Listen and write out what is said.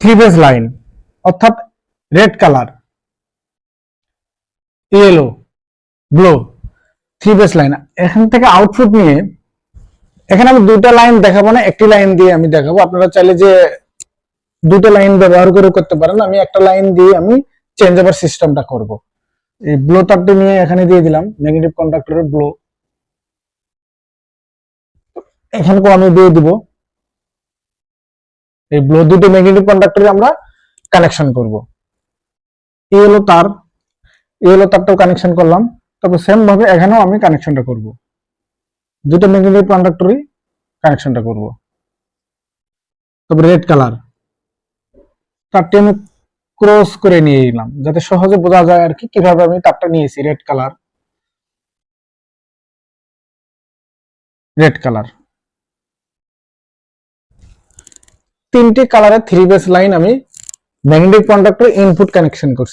Three phase line অর্থাৎ red colour, yellow, blue, three phase line. এখান থেকে output নিয়ে এখানে আমি দুইটা লাইন দেখাবো না, একটি লাইন দিয়ে আমি দেখাবো। আপনারা চাইলে যে দুটো লাইন ব্যবহার করে করতে পারেন, আমি একটা লাইন দিয়ে আমি চেঞ্জ ওভার সিস্টেমটা করব। এই ব্লো তারটি নিয়ে এখানে দিয়ে দিলাম নেগেটিভ কন্ডাক্টরের ব্লো, এখানেও আমি দিয়ে দিব এই ব্লো। দুটো নেগেটিভ কন্ডাক্টরে আমরা কানেকশন করব। ইয়েলো তার, ইয়েলো তারটাও কানেকশন করলাম, তারপর সেম ভাবে এখানেও আমি কানেকশনটা করব, দুটো নেগেটিভ কন্ডাক্টরই কানেকশনটা করব। তারপর রেড কালার তারটি আমি ক্রস করে নিয়ে নিলাম যাতে সহজে বোঝা যায় আর কি কিভাবে আমি তারটা নিয়েছি। রেড কালার, রেড কালার, তিনটি কালারের থ্রি বেস লাইন আমি ম্যাগনেটিক কন্ডাক্টর ইনপুট কানেকশন করছি।